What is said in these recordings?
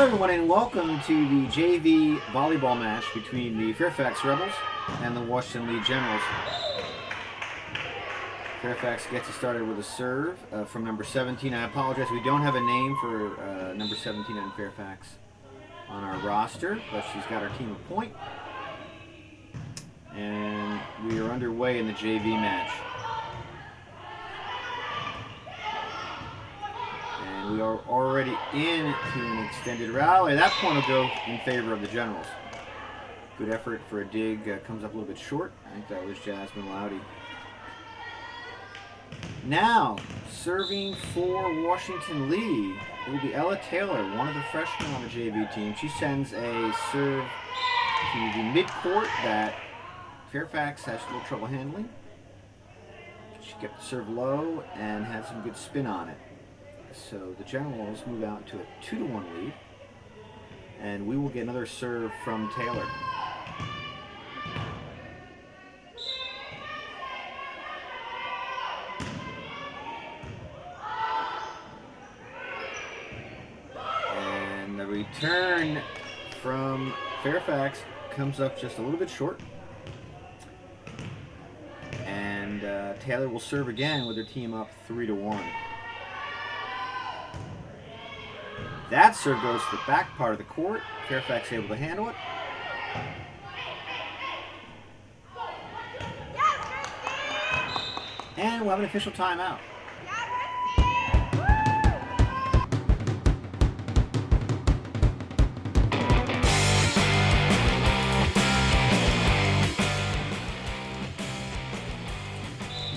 Hello everyone and welcome to the JV volleyball match between the Fairfax Rebels and the Washington Lee Generals. Fairfax gets it started with a serve from number 17. I apologize, we don't have a name for number 17 on Fairfax on our roster, but she's got our team a point. And we are underway in the JV match. And we are already into an extended rally. That point will go in favor of the Generals. Good effort for a dig. Comes up a little bit short. I think that was Jasmine Loudy. Now, serving for Washington Lee, it will be Ella Taylor, one of the freshmen on the JV team. She sends a serve to the midcourt that Fairfax has a little trouble handling. She kept the serve low and had some good spin on it. So the Generals move out to a 2-1 lead, and we will get another serve from Taylor. And the return from Fairfax comes up just a little bit short. And Taylor will serve again with her team up 3-1. That serve goes to the back part of the court. Fairfax able to handle it. And we'll have an official timeout.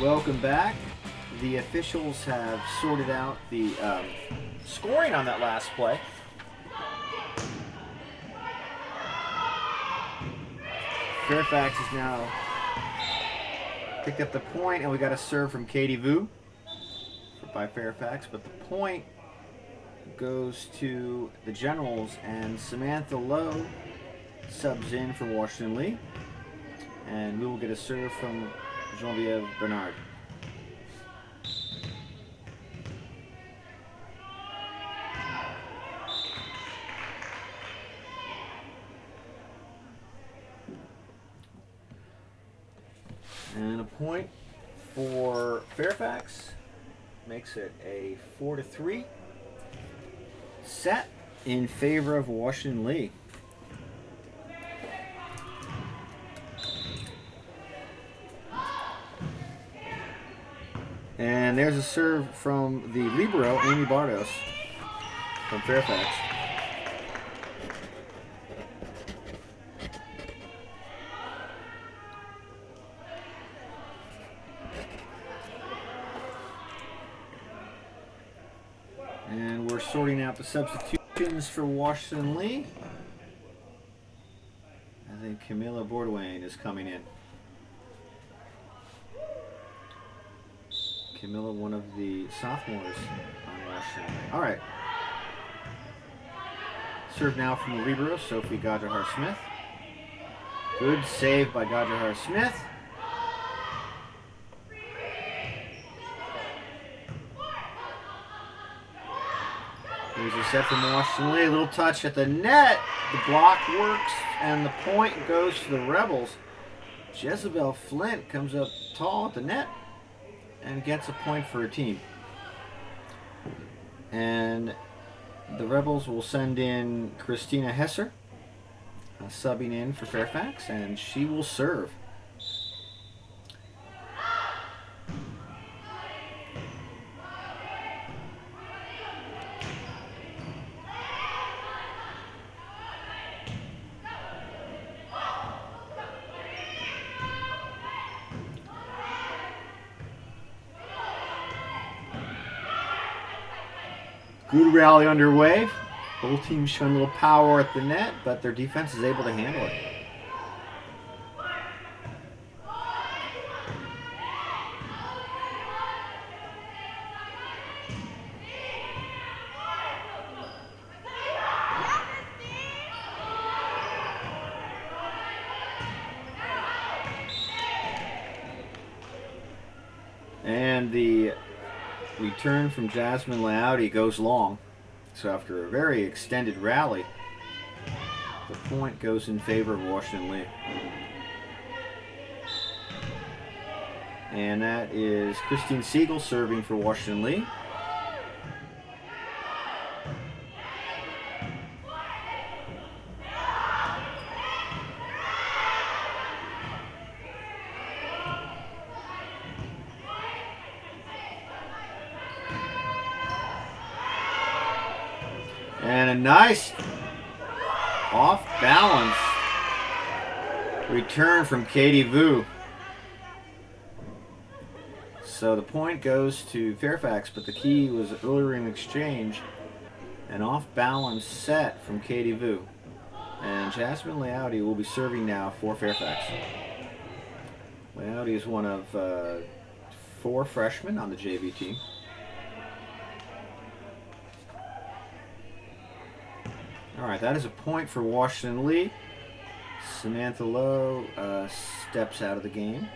Welcome back. The officials have sorted out the scoring on that last play. Fairfax has now picked up the point, and we got a serve from Katie Vu by Fairfax, but the point goes to the Generals, and Samantha Lowe subs in for Washington Lee, and we will get a serve from Genevieve Bernard. And a point for Fairfax makes it a 4-3 set in favor of Washington Lee. And there's a serve from the libero, Amy Bardos, from Fairfax. And we're sorting out the substitutions for Washington Lee. I think Camilla Borduane is coming in. Camilla, one of the sophomores on Washington Lee. All right. Serve now from the libero, Sophie Gajahar-Smith. Good save by Gajahar-Smith. Here's a set from Washington Lee. A little touch at the net. The block works, and the point goes to the Rebels. Jezebel Flint comes up tall at the net and gets a point for her team. And the Rebels will send in Christina Hesser, subbing in for Fairfax, and she will serve. Good rally underway. Both teams showing a little power at the net, but their defense is able to handle it. And the return from Jasmine Loudy goes long. So after a very extended rally, the point goes in favor of Washington Lee. And that is Christine Siegel serving for Washington Lee. And a nice off-balance return from Katie Vu. So the point goes to Fairfax, but the key was earlier in exchange. An off-balance set from Katie Vu. And Jasmine Leouty will be serving now for Fairfax. Leouty is one of 4 freshmen on the JV team. Alright, that is a point for Washington Lee. Samantha Lowe steps out of the game.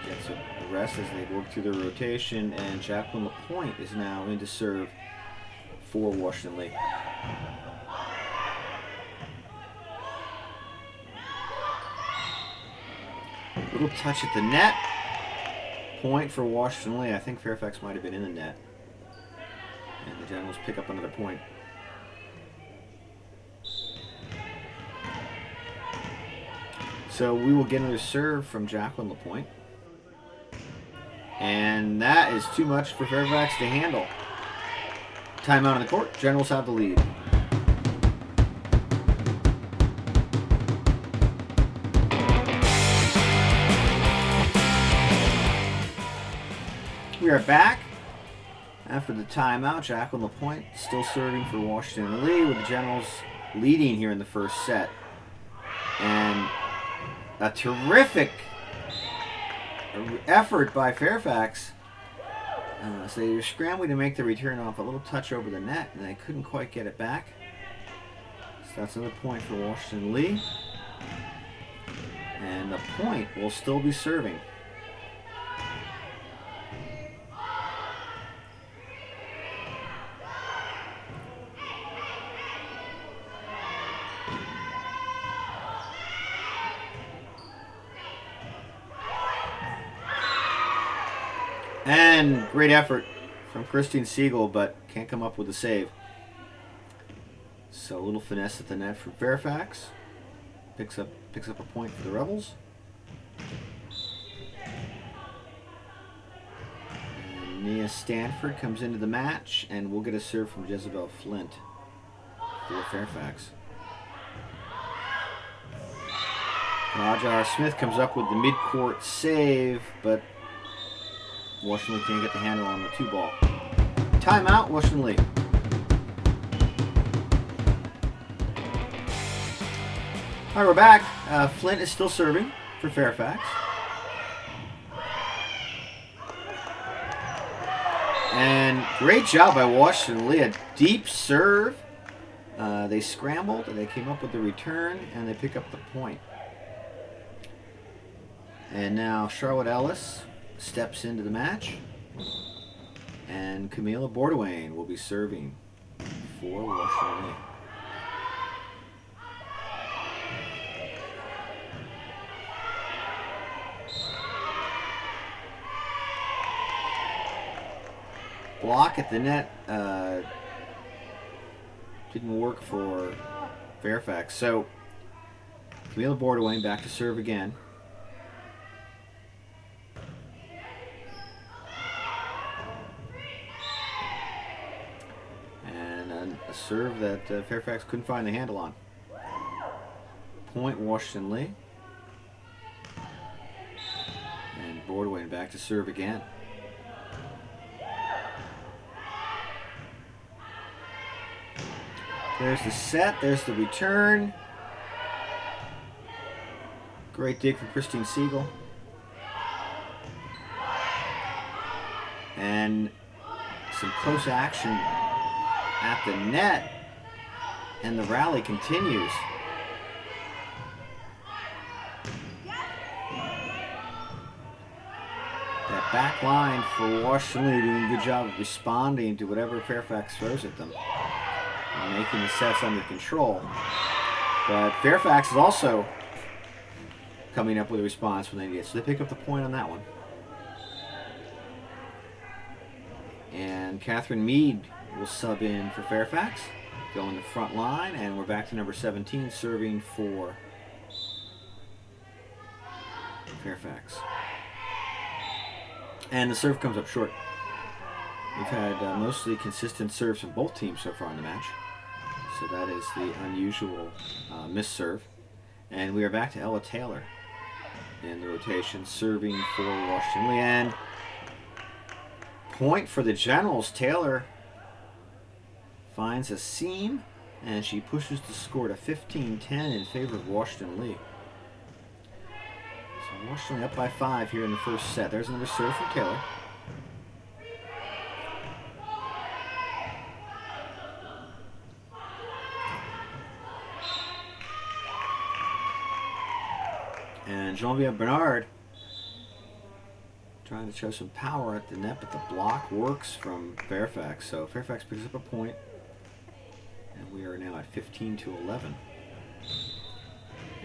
Gets a rest as they work through their rotation, and Jacqueline LaPointe is now in to serve for Washington Lee. Little touch at the net. Point for Washington Lee. I think Fairfax might have been in the net. And the Generals pick up another point. So we will get another serve from Jacqueline LaPointe. And that is too much for Fairfax to handle. Timeout on the court. Generals have the lead. We are back after the timeout. Jacqueline LaPointe still serving for Washington Lee, with the Generals leading here in the first set. And a terrific effort by Fairfax. So they were scrambling to make the return off a little touch over the net, and they couldn't quite get it back. So that's another point for Washington Lee. And the point will still be serving. And great effort from Christine Siegel, but can't come up with a save. So a little finesse at the net from Fairfax. Picks up a point for the Rebels. And Nia Stanford comes into the match, and we'll get a serve from Jezebel Flint for Fairfax. Rajar Smith comes up with the mid-court save, but Washington can't get the handle on the 2-ball. Timeout, Washington Lee. All right, we're back. Flint is still serving for Fairfax. And great job by Washington Lee. A deep serve. They scrambled, and they came up with the return, and they pick up the point. And now Charlotte Ellis steps into the match, and Camila Bordewain will be serving for Washington Lee. Block at the net didn't work for Fairfax, so Camila Bordewain back to serve again. A serve that Fairfax couldn't find the handle on. Point Washington Lee. And Bordewain back to serve again. There's the set, there's the return. Great dig from Christine Siegel. And some close action at the net, and the rally continues. That back line for Washington Lee doing a good job of responding to whatever Fairfax throws at them and making the sets under control. But Fairfax is also coming up with a response when they need it, so they pick up the point on that one. And Catherine Mead will sub in for Fairfax, go in the front line, and we're back to number 17 serving for Fairfax. And the serve comes up short. We've had mostly consistent serves from both teams so far in the match. So that is the unusual missed serve. And we are back to Ella Taylor in the rotation, serving for Washington Lee. And point for the Generals. Taylor finds a seam, and she pushes the score to 15-10 in favor of Washington Lee. So Washington Lee up by 5 here in the first set. There's another serve from Taylor. And Genevieve Bernard trying to show some power at the net, but the block works from Fairfax. So Fairfax picks up a point, and we are now at 15-11.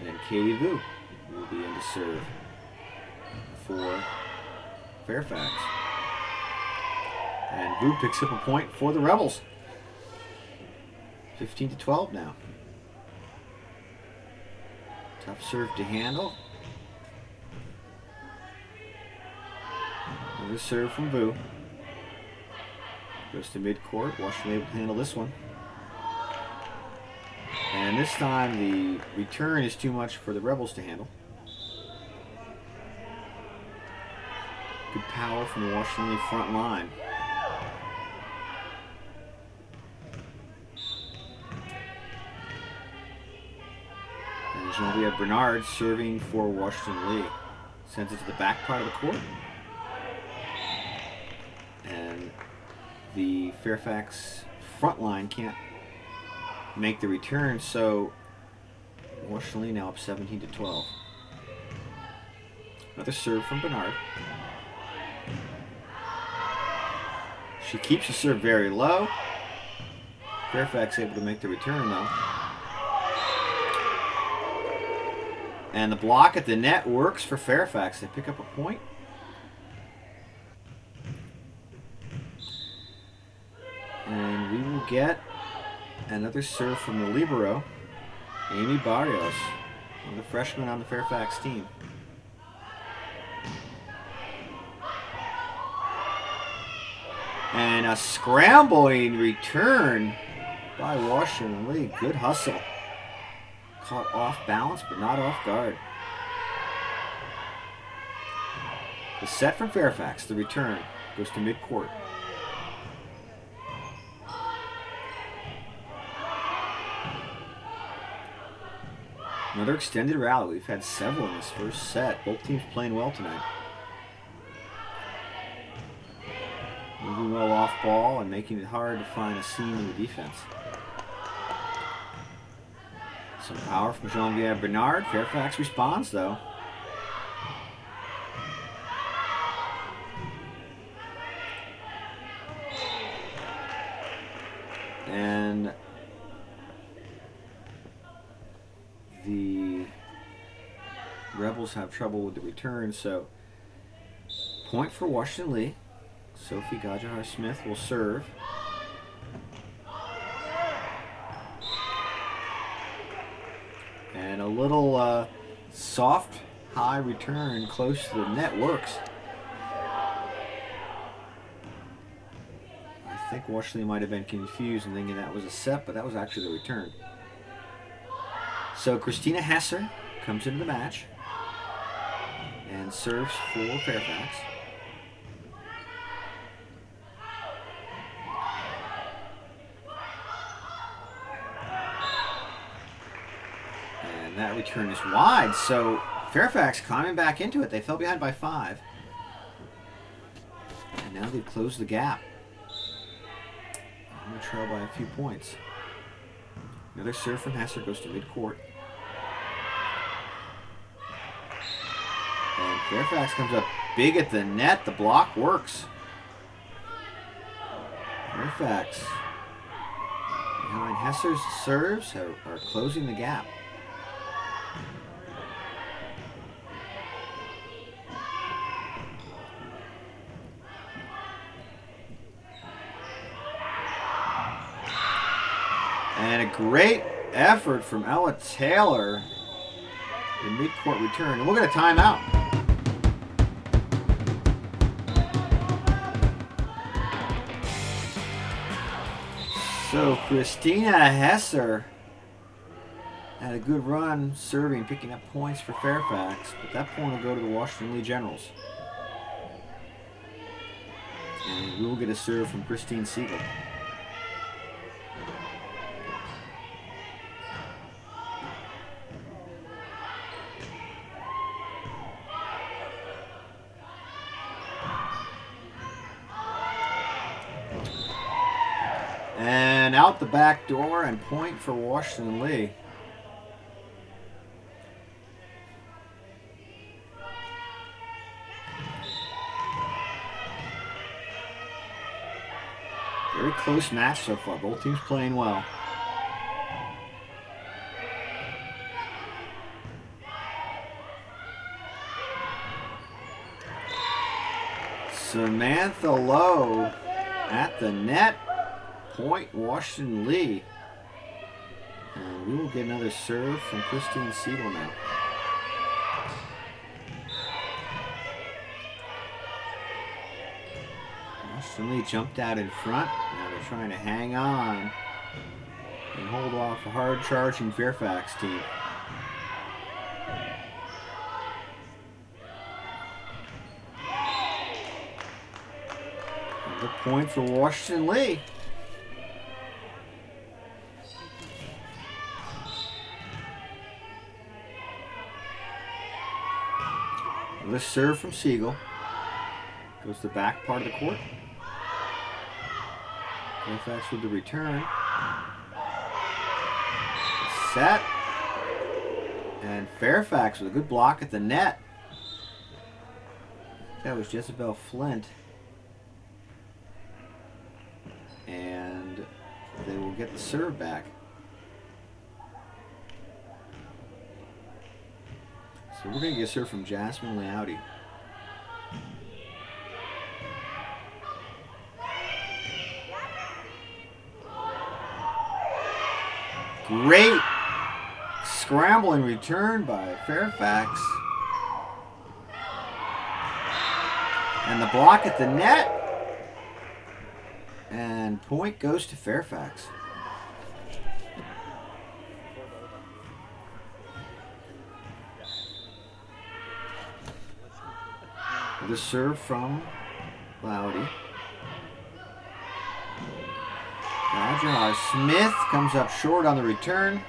And Katie Vu will be in to serve for Fairfax. And Vu picks up a point for the Rebels. 15-12 now. Tough serve to handle. Another serve from Vu. Goes to midcourt. Washington able to handle this one. And this time the return is too much for the Rebels to handle. Good power from the Washington Lee front line. And Genevieve Bernard serving for Washington Lee. Sends it to the back part of the court. And the Fairfax front line can't make the return, so Washington Lee now up 17-12. Another serve from Bernard. She keeps the serve very low. Fairfax able to make the return though. And the block at the net works for Fairfax. They pick up a point. And we will get another serve from the libero, Amy Barrios, one of the freshmen on the Fairfax team. And a scrambling return by Washington Lee. Good hustle. Caught off balance, but not off guard. The set from Fairfax, the return, goes to midcourt. Another extended rally. We've had several in this first set. Both teams playing well tonight. Moving well off ball and making it hard to find a seam in the defense. Some power from Genevieve Bernard. Fairfax responds though. And the Rebels have trouble with the return, so point for Washington Lee. Sophie Gajahar-Smith will serve. And a little soft high return close to the net works. I think Washington Lee might have been confused and thinking that was a set, but that was actually the return. So Christina Hesser comes into the match and serves for Fairfax. And that return is wide, so Fairfax climbing back into it. They fell behind by 5. And now they've closed the gap. I'm going to trail by a few points. Another serve from Hesser goes to midcourt. And Fairfax comes up big at the net. The block works. Fairfax behind Hesser's serves are closing the gap. And a great effort from Ella Taylor in mid-court return. And we'll get a timeout. So Christina Hesser had a good run serving, picking up points for Fairfax, but that point will go to the Washington Lee Generals. And we will get a serve from Christine Siegel. And out the back door and point for Washington Lee. Very close match so far. Both teams playing well. Samantha Lowe at the net. Point Washington Lee. And we will get another serve from Christine Siegel now. Washington Lee jumped out in front. Now they're trying to hang on and hold off a hard charging Fairfax team. Another point for Washington Lee. Another serve from Siegel. Goes to the back part of the court. Fairfax with the return. Set. And Fairfax with a good block at the net. That was Jezebel Flint. And they will get the serve back. So we're going to get a serve from Jasmine Leouty. Great scramble and return by Fairfax. And the block at the net. And point goes to Fairfax. The serve from Loudy. Smith comes up short on the return.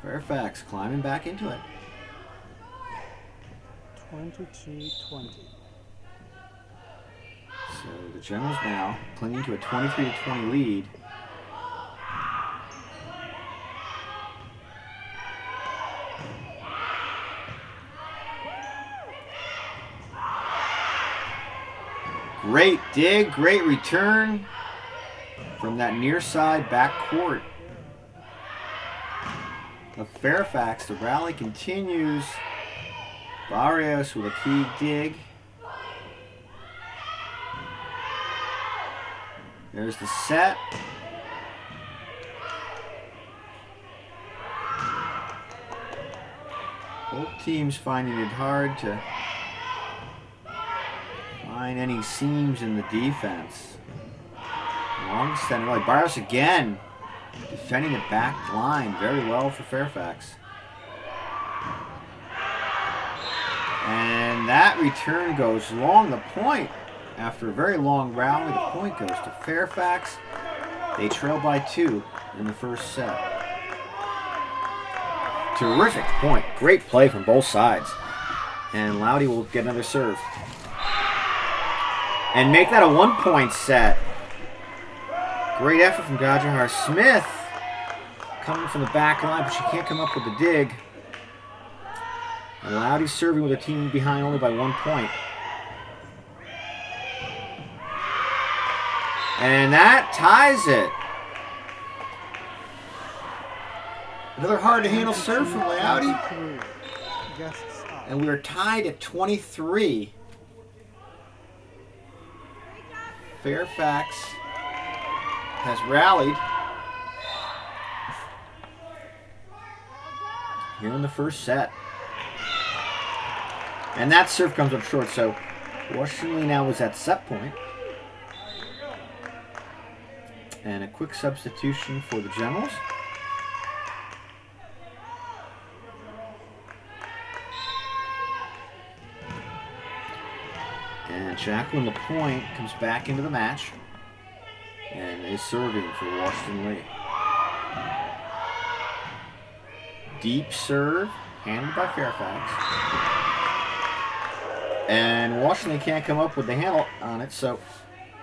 Fairfax climbing back into it. 22-20. So the Generals now clinging to a 23-20 lead. Great dig, great return from that near side back court of Fairfax. The rally continues. Barrios with a key dig. There's the set. Both teams finding it hard to find any seams in the defense. Long extended rally. Barrios again defending the back line very well for Fairfax. And that return goes long. The point, after a very long rally, the point goes to Fairfax. They trail by 2 in the first set. Terrific point. Great play from both sides. And Loudy will get another serve. And make that a 1-point set. Great effort from Gajahar Smith. Coming from the back line, but she can't come up with the dig. And Loudy's serving with their team behind only by 1 point. And that ties it. Another hard-to-handle serve from Loudy. And we are tied at 23. Fairfax has rallied here in the first set. And that serve comes up short, so Washington Lee now is at set point. And a quick substitution for the Generals. And Jacqueline LaPointe comes back into the match and is serving for Washington Lee. Deep serve, handled by Fairfax. And Washington can't come up with the handle on it, so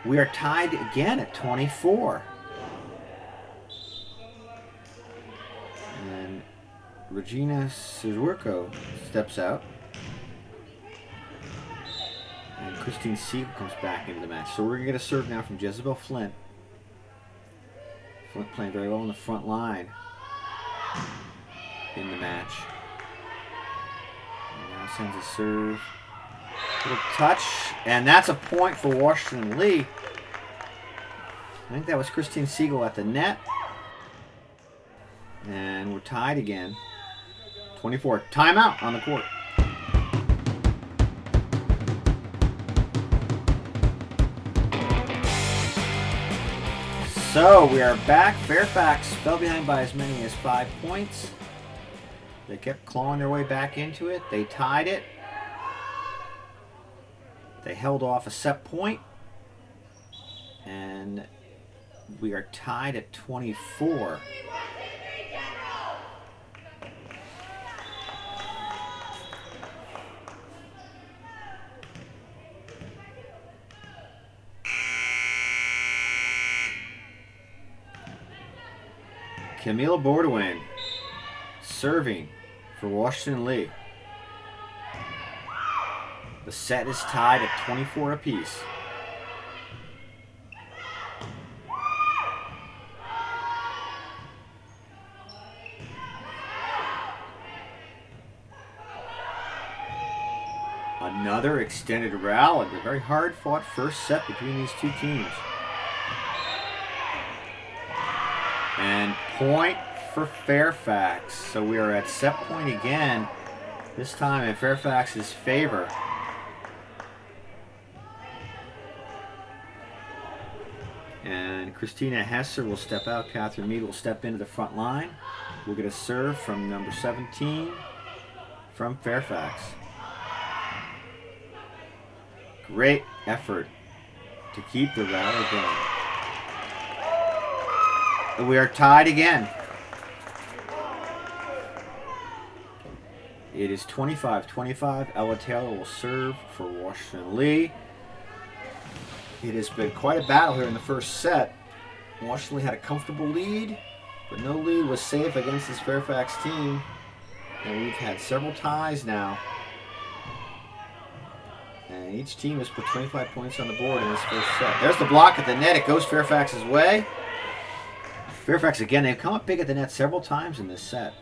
we are tied again at 24. And Regina Suzurko steps out. And Christine Siegel comes back into the match. So we're going to get a serve now from Jezebel Flint. Flint playing very well on the front line in the match. And now sends a serve. Little touch. And that's a point for Washington Lee. I think that was Christine Siegel at the net. And we're tied again. 24. Timeout on the court. So we are back. Fairfax fell behind by as many as 5 points. They kept clawing their way back into it. They tied it. They held off a set point. And we are tied at 24. Camille Bordeaux serving for Washington Lee. The set is tied at 24 apiece. Another extended rally. A very hard-fought first set between these two teams. And point for Fairfax. So we are at set point again, this time in Fairfax's favor. And Christina Hesser will step out. Catherine Mead will step into the front line. We'll get a serve from number 17 from Fairfax. Great effort to keep the rally going. And we are tied again. It is 25-25. Ella Taylor will serve for Washington Lee. It has been quite a battle here in the first set. Washington Lee had a comfortable lead, but no lead was safe against this Fairfax team. And we've had several ties now. And each team has put 25 points on the board in this first set. There's the block at the net. It goes Fairfax's way. Fairfax, again, they've come up big at the net several times in this set.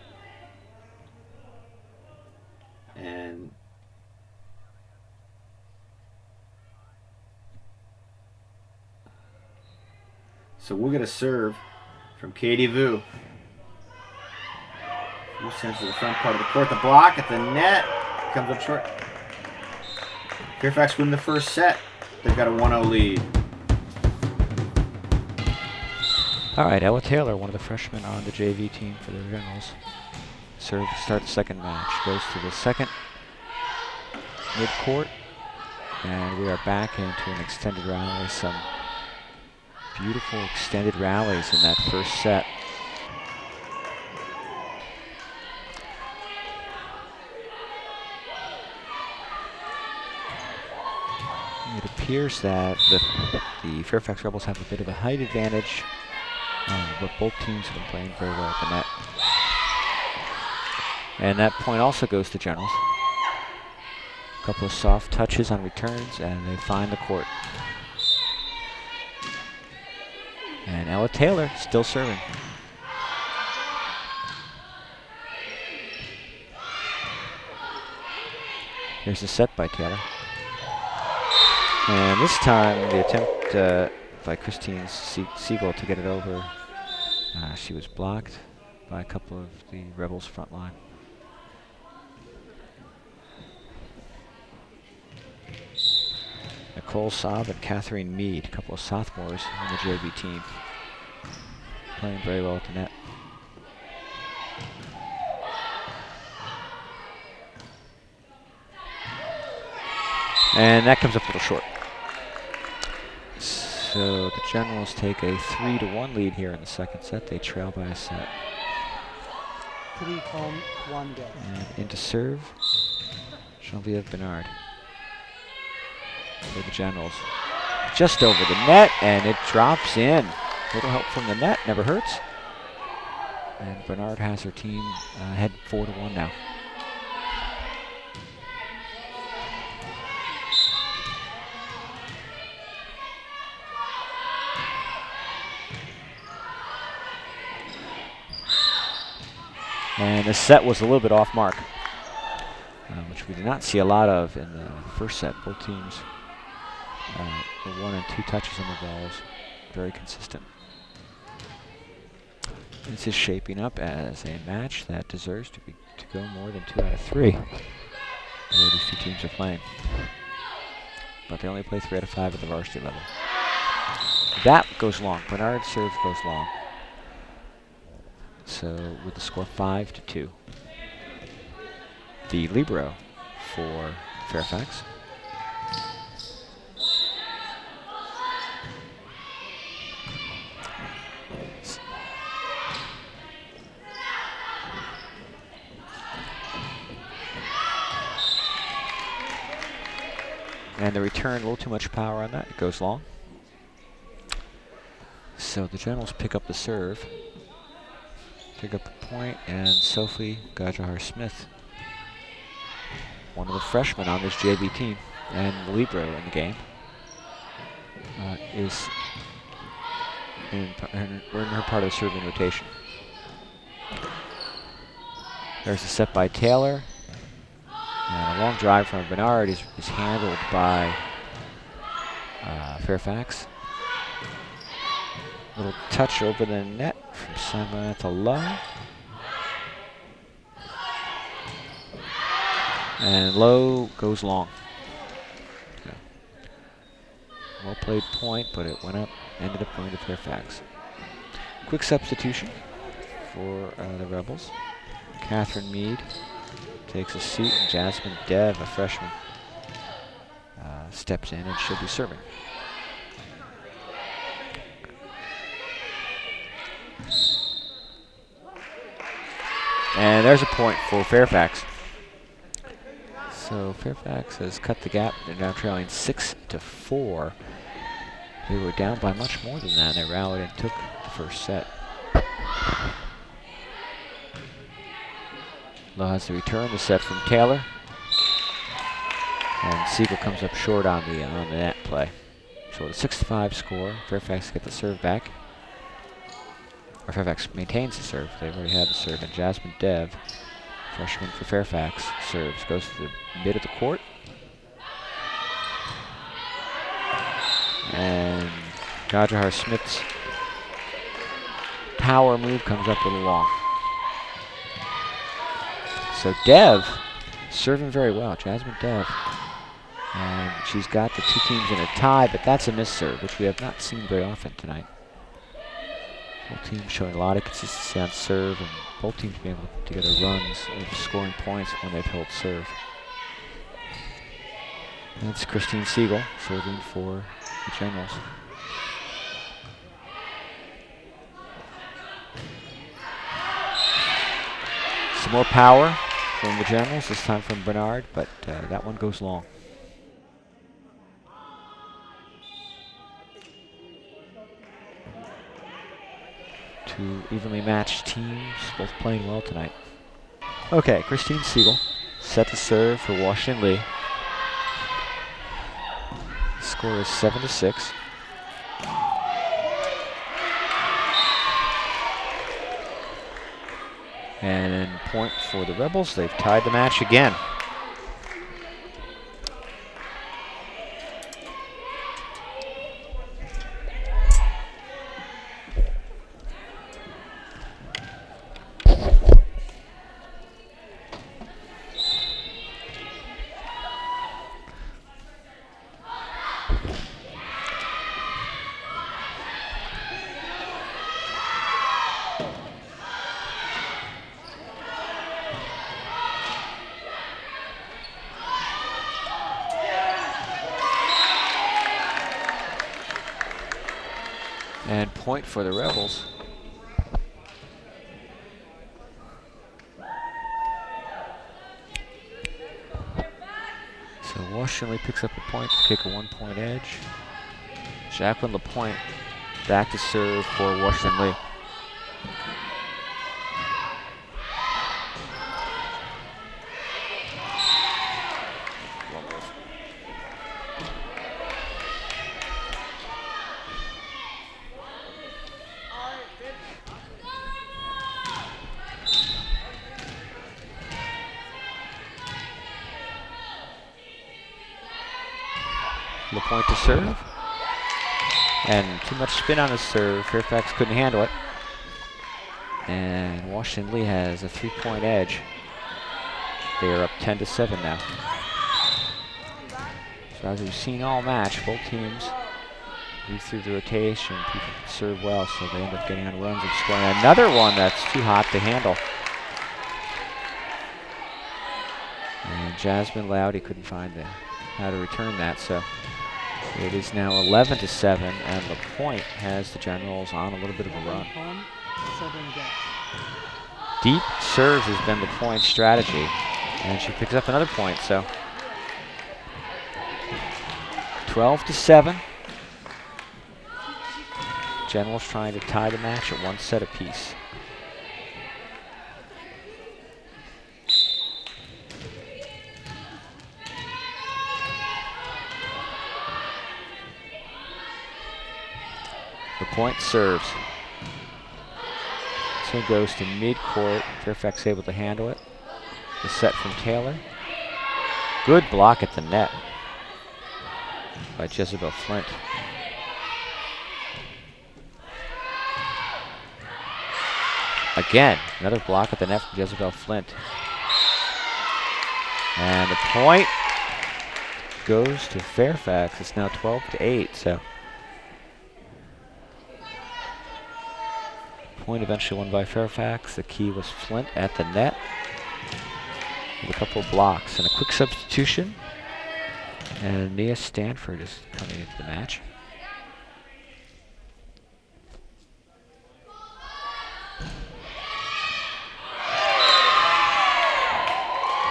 And so we'll get a serve from Katie Vu. Vu sends to the front part of the court. The block at the net comes up short. Fairfax win the first set. They've got a 1-0 lead. All right, Ella Taylor, one of the freshmen on the JV team for the Generals. Serve to start the second match. Goes to the second midcourt. And we are back into an extended rally. Some beautiful extended rallies in that first set. It appears that the Fairfax Rebels have a bit of a height advantage, but both teams have been playing very well at the net. And that point also goes to Generals. couple of soft touches on returns, and they find the court. And Ella Taylor still serving. Here's the set by Taylor. And this time, the attempt by Christine Siegel to get it over, she was blocked by a couple of the Rebels front line. Nicole Saab and Catherine Mead, a couple of sophomores on the JV team, playing very well at the net. And that comes up a little short. So the Generals take a 3-1 lead here in the second set. They trail by a set. 3 home, 1 dead. And into serve, Genevieve Bernard for the Generals. Just over the net, and it drops in. A little help from the net, never hurts. And Bernard has her team ahead 4-1 now. And the set was a little bit off mark, which we did not see a lot of in the first set. Both teams were 1 and 2 touches on the balls, very consistent. This is shaping up as a match that deserves to go more than 2 out of 3, the way these two teams are playing. But they only play 3 out of 5 at the varsity level. That goes long. Bernard's serve goes long. So with the score 5-2. The libero for Fairfax. And the return, a little too much power on that. It goes long. So the Generals pick up the serve. Pick up the point, and Sophie Gajahar-Smith, one of the freshmen on this JV team, and the libero in the game, is in her part of the serving rotation. There's a set by Taylor, and a long drive from Bernard is handled by Fairfax. Little touch over the net from Samantha Lowe. And Lowe goes long. Okay. Well played point, but it went up, ended up going to Fairfax. Quick substitution for the Rebels. Catherine Mead takes a seat, and Jasmine Dev, a freshman, steps in and she'll be serving. And there's a point for Fairfax. So Fairfax has cut the gap. They're now trailing 6-4. They were down by much more than that. They rallied and took the first set. Lowe has to return the set from Taylor. And Siegel comes up short on the net play. So the 6-5 score. Fairfax get the serve back. Or Fairfax maintains the serve. They've already had the serve. And Jasmine Dev, freshman for Fairfax, serves. Goes to the mid of the court. And Gajahar-Smith's power move comes up a little long. So Dev serving very well. Jasmine Dev. And she's got the two teams in a tie, but that's a miss serve, which we have not seen very often tonight. Both teams showing a lot of consistency on serve, and both teams being able to put together runs of scoring points when they've held serve. That's Christine Siegel serving for the Generals. Some more power from the Generals, this time from Bernard, but that one goes long. Two evenly matched teams, both playing well tonight. Okay, Christine Siegel set the serve for Washington Lee. Score is 7-6. And point for the Rebels. They've tied the match again. And point for the Rebels. So Washington Lee picks up a point to kick a 1-point edge. Jacqueline LaPointe back to serve for Washington Lee. LaPointe to serve. And too much spin on his serve. Fairfax couldn't handle it. And Washington Lee has a 3-point edge. They are up 10-7 now. So as we've seen all match, both teams move through the rotation. People can serve well, so they end up getting on runs and scoring another one that's too hot to handle. And Jasmine Loudy couldn't find how to return that, so it is now 11-7, and LaPointe has the Generals on a little bit of a run. Deep serves has been LaPointe's strategy, and she picks up another point, so 12-7. Generals trying to tie the match at 1 set apiece. LaPointe serves. This one goes to mid-court. Fairfax able to handle it. The set from Taylor. Good block at the net by Jezebel Flint. Again, another block at the net from Jezebel Flint. And the point goes to Fairfax. It's now 12-8, so point eventually won by Fairfax. The key was Flint at the net with a couple of blocks and a quick substitution. And Nia Stanford is coming into the match.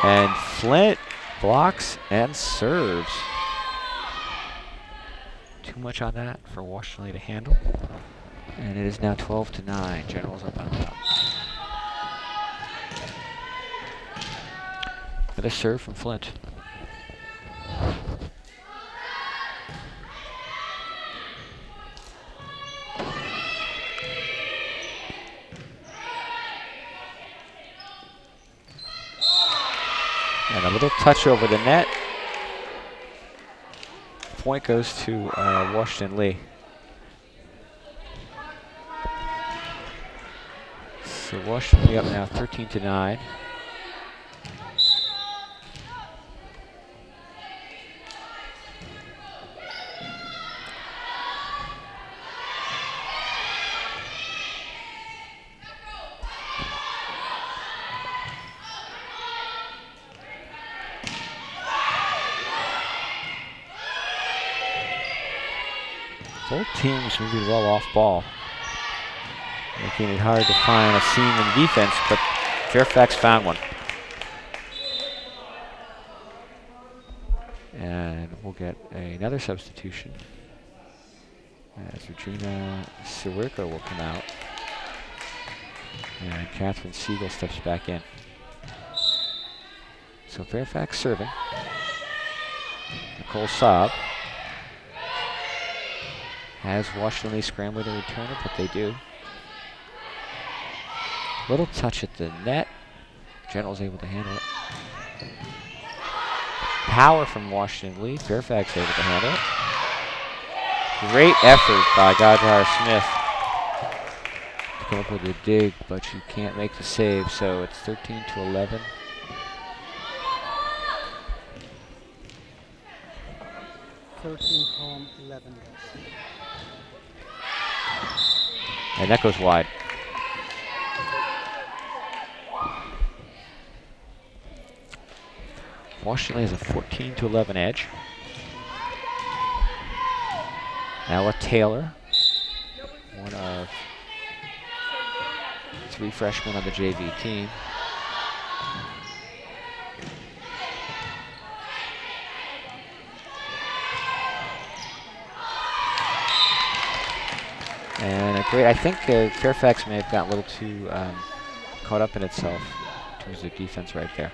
And Flint blocks and serves. Too much on that for Washington Lee to handle. And it is now 12-9. Generals up on top. Another serve from Flint. And a little touch over the net. Point goes to Washington Lee. So Washington Lee up now 13-9. Both teams moving well off ball, making it hard to find a seam in defense, but Fairfax found one. And we'll get another substitution as Regina Sawirka will come out. And Catherine Siegel steps back in. So Fairfax serving. Nicole Saab. Has Washington Lee scrambling to return it, but they do. Little touch at the net. General's able to handle it. Power from Washington Lee. Fairfax able to handle it. Great effort by Godhar Smith to come up with a dig, but you can't make the save, so it's 13-11. Home, 11 goes. And that goes wide. Washington Lee has a 14-11 edge. Ella Taylor, one of 3 freshmen on the JV team. And I think Fairfax may have gotten a little too caught up in itself in terms of defense right there.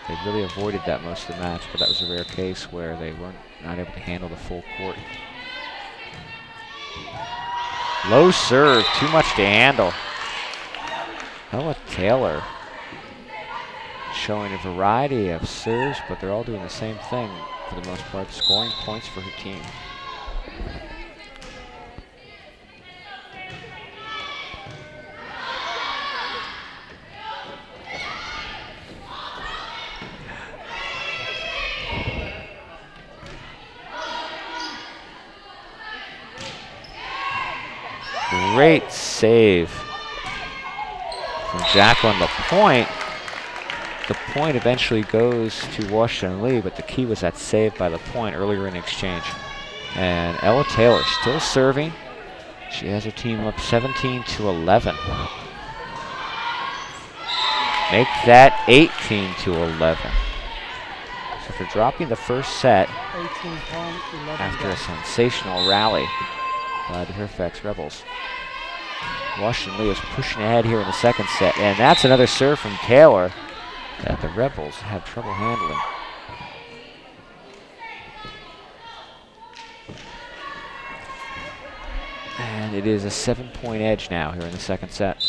They really avoided that most of the match, but that was a rare case where they weren't not able to handle the full court. Low serve, too much to handle. Ella Taylor showing a variety of serves, but they're all doing the same thing for the most part, scoring points for her team. Great save from Jacqueline LaPointe. The point eventually goes to Washington Lee, but the key was that save by LaPointe earlier in exchange. And Ella Taylor still serving. She has her team up 17-11. Make that 18-11. So for dropping the first set after a sensational rally by the Fairfax Rebels, Washington Lee is pushing ahead here in the second set, and that's another serve from Taylor that the Rebels have trouble handling. And it is a 7-point edge now here in the second set.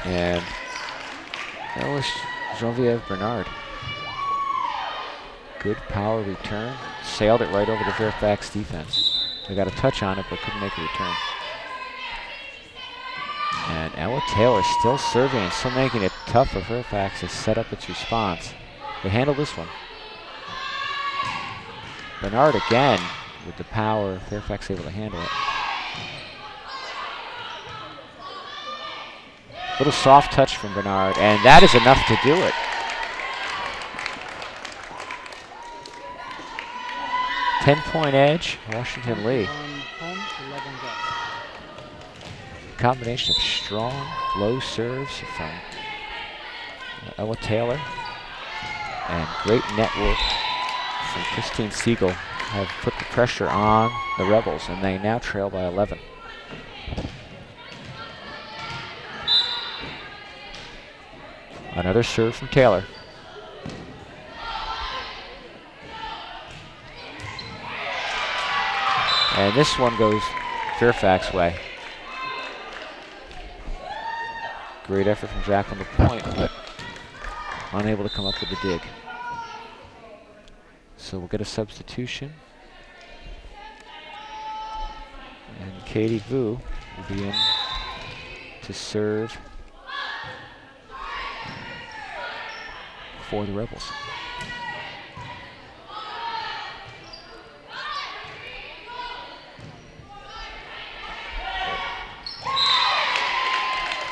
And that was Genevieve Bernard. Good power return. Sailed it right over the Fairfax defense. They got a touch on it, but couldn't make a return. And Ella Taylor still serving and still making it tough for Fairfax to set up its response. They handle this one. Bernard again with the power. Fairfax able to handle it. Little soft touch from Bernard, and that is enough to do it. Ten-point edge, Washington Lee. Combination of strong, low serves from Ella Taylor and great network from Christine Siegel have put the pressure on the Rebels, and they now trail by 11. Another serve from Taylor. And this one goes Fairfax way. Great effort from Jacqueline LaPointe, but unable to come up with the dig. So we'll get a substitution. And Katie Vu will be in to serve for the Rebels.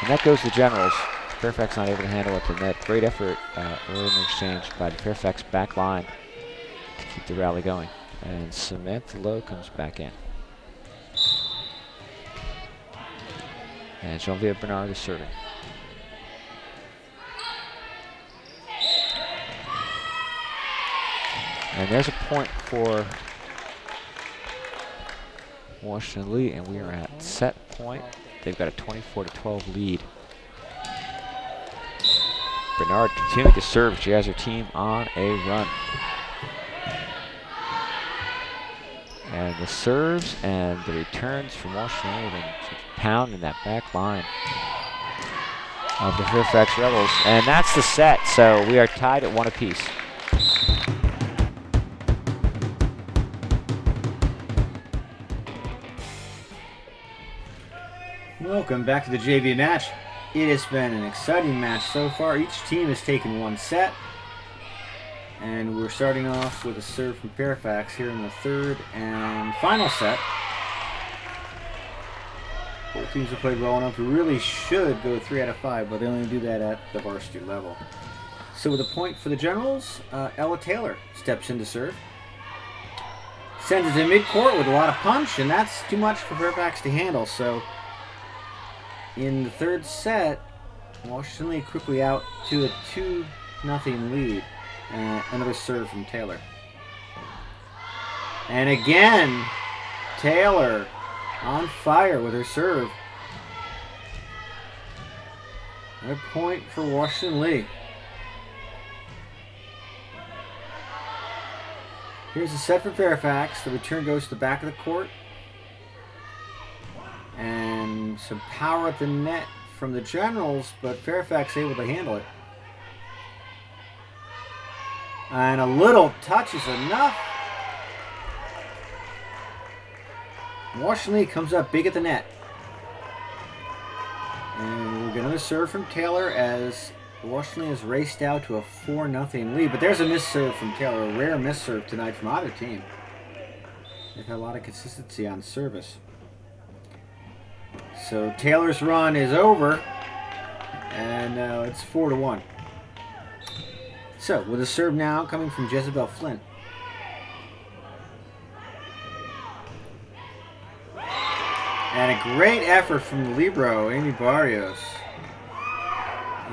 And that goes to the Generals. Fairfax not able to handle it to net. Great effort early in the exchange by the Fairfax back line to keep the rally going. And Samantha Lowe comes back in. And Genevieve Bernard is serving. And there's a point for Washington Lee, and we are at set point. They've got a 24-12 lead. Bernard continuing to serve. She has her team on a run. And the serves and the returns from Washington Lee, and pound in that back line of the Fairfax Rebels. And that's the set, so we are tied at 1 apiece. Welcome back to the JV match. It has been an exciting match so far. Each team has taken 1 set. And we're starting off with a serve from Fairfax here in the 3rd and final set. Both teams have played well enough. We really should go 3 out of 5, but they only do that at the varsity level. So with a point for the Generals, Ella Taylor steps in to serve. Sends it to midcourt with a lot of punch, and that's too much for Fairfax to handle. So in the 3rd set, Washington Lee quickly out to a 2-0 lead. Another serve from Taylor. And again, Taylor on fire with her serve. Another point for Washington Lee. Here's the set for Fairfax. The return goes to the back of the court. And some power at the net from the Generals, but Fairfax able to handle it. And a little touch is enough. Washington Lee comes up big at the net. And we'll get another serve from Taylor as Washington Lee has raced out to a 4-0 lead. But there's a miss serve from Taylor, a rare miss serve tonight from either team. They've had a lot of consistency on service. So Taylor's run is over. And now it's 4-1. So, with a serve now coming from Jezebel Flint. And a great effort from the libero, Amy Barrios.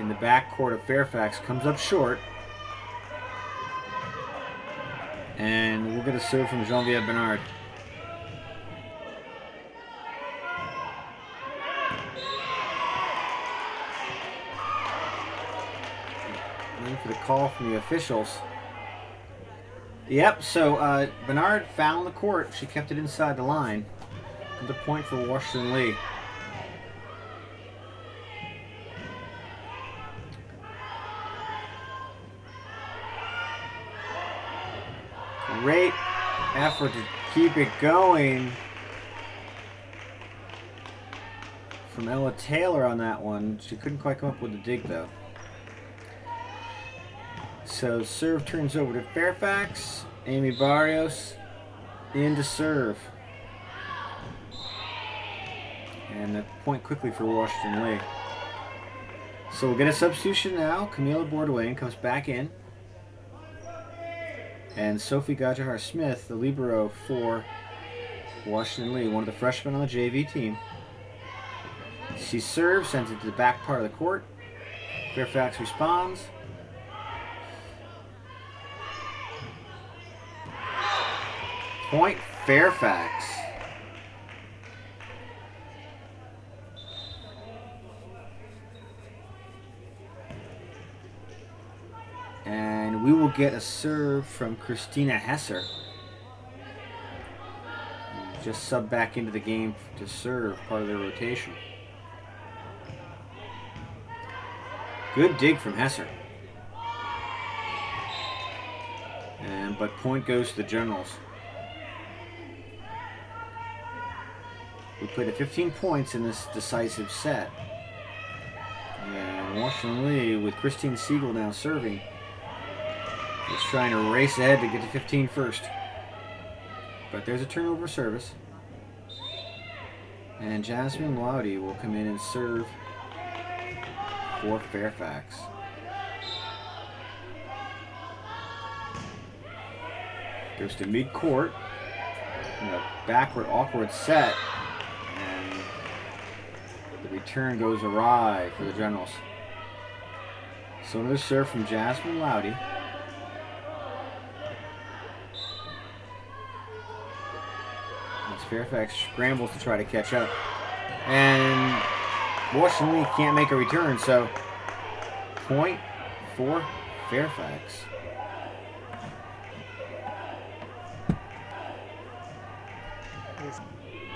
In the backcourt of Fairfax, comes up short. And we'll get a serve from Genevieve Bernard. For the call from the officials. Yep, so Bernard found the court. She kept it inside the line. The point for Washington Lee. Great effort to keep it going from Ella Taylor on that one. She couldn't quite come up with the dig though. So serve turns over to Fairfax. Amy Barrios in to serve. And the point quickly for Washington Lee. So we'll get a substitution now. Camila Bordeaux comes back in. And Sophie Gajahar-Smith, the libero for Washington Lee, one of the freshmen on the JV team. She serves, sends it to the back part of the court. Fairfax responds. Point Fairfax. And we will get a serve from Christina Hesser. Just sub back into the game to serve, part of their rotation. Good dig from Hesser. But point goes to the Generals. We played at 15 points in this decisive set. And Washington Lee, with Christine Siegel now serving, is trying to race ahead to get to 15 first. But there's a turnover service. And Jasmine Laudy will come in and serve for Fairfax. Goes to mid-court. A backward, awkward set. And the return goes awry for the Generals. So another serve from Jasmine Laudy. As Fairfax scrambles to try to catch up. And Washington Lee can't make a return, so point for Fairfax.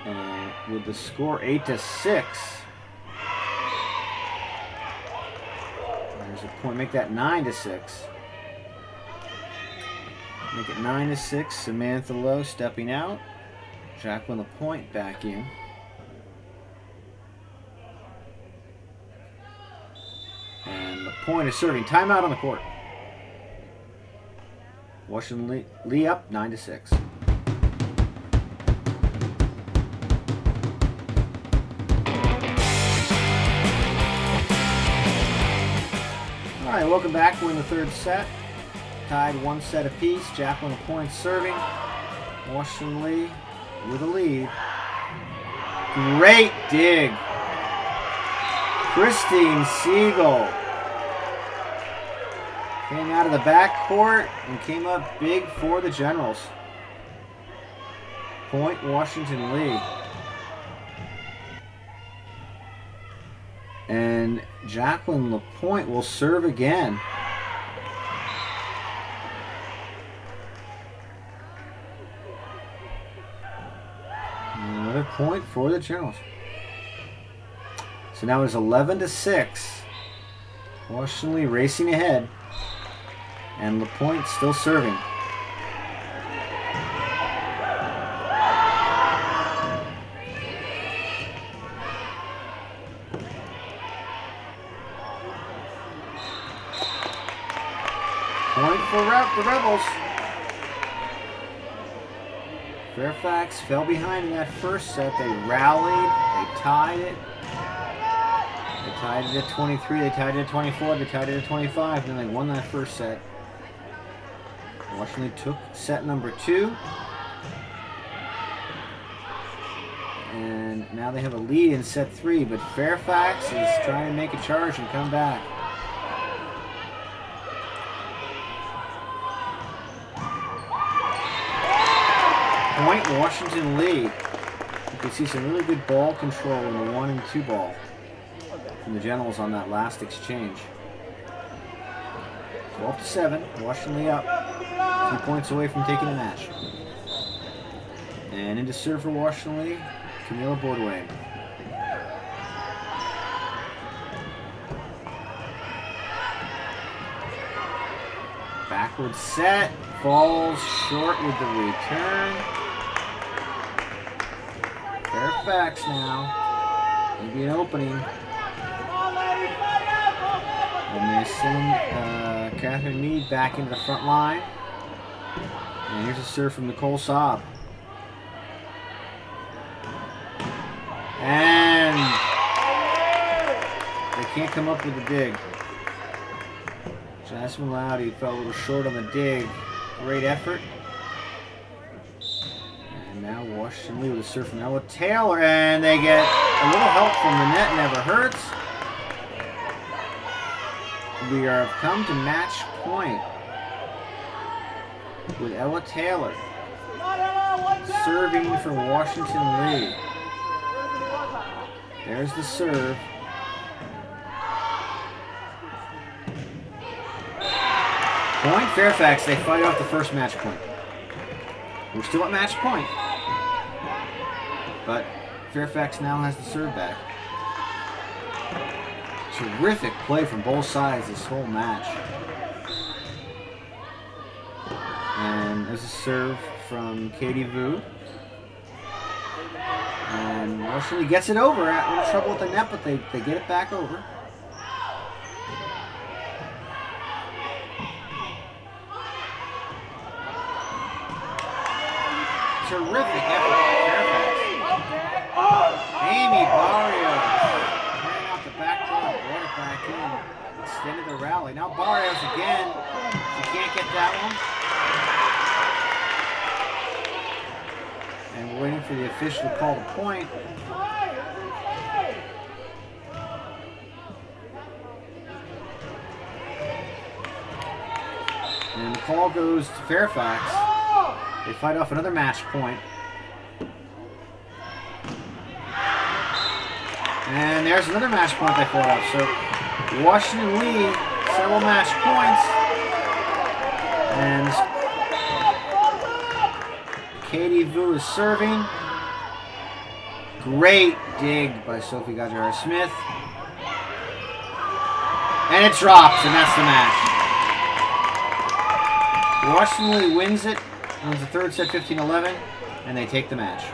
And with the score 8-6, there's a point. Make that 9-6. Make it 9-6. Samantha Lowe stepping out. Jacqueline LaPointe back in. And LaPointe is serving. Timeout on the court. Washington Lee up 9-6. All right, welcome back. We're in the third set. Tied 1 set apiece. Jacqueline LaPointe serving. Washington Lee with a lead. Great dig. Christine Siegel came out of the backcourt and came up big for the Generals. Point Washington Lee. And Jacqueline LaPointe will serve again. Another point for the Generals. So now it's 11-6. Washington Lee racing ahead. And LaPointe still serving. Point for the Rebels. Fairfax fell behind in that first set. They rallied. They tied it. They tied it at 23. They tied it at 24. They tied it at 25. And then they won that first set. Washington took set number 2. And now they have a lead in set 3. But Fairfax is trying to make a charge and come back. Point Washington Lee. You can see some really good ball control in the 1 and 2 ball from the Generals on that last exchange. 12-7. Washington Lee up. 2 points away from taking the match. And into serve for Washington Lee, Camila Bourdouin. Backward set. Falls short with the return. Fairfax now. Maybe an opening. And they send Catherine Mead back into the front line. And here's a serve from Nicole Saab. And they can't come up with a dig. Jasmine Loudy fell a little short on the dig. Great effort. And now Washington Lee with a serve from Ella Taylor. And they get a little help from the net. Never hurts. We have come to match point with Ella Taylor serving for Washington Lee. There's the serve. Point Fairfax. They fight off the first match point. We're still at match point. But Fairfax now has the serve back. Terrific play from both sides this whole match. And there's a serve from Katie Vu. And Washington gets it over. A little trouble with the net, but they get it back over. Terrific effort by Fairfax. Amy Barrios ran out the back door, brought it back in, extended the rally. Now Barrios again. She can't get that one. And we're waiting for the official to call the point. And the call goes to Fairfax. They fight off another match point. And there's another match point they filled up. So Washington lead, several match points. And Katie Vu is serving. Great dig by Sophie Gajara-Smith. And it drops, and that's the match. Washington Lee wins it, wins the third set 15-11, and they take the match.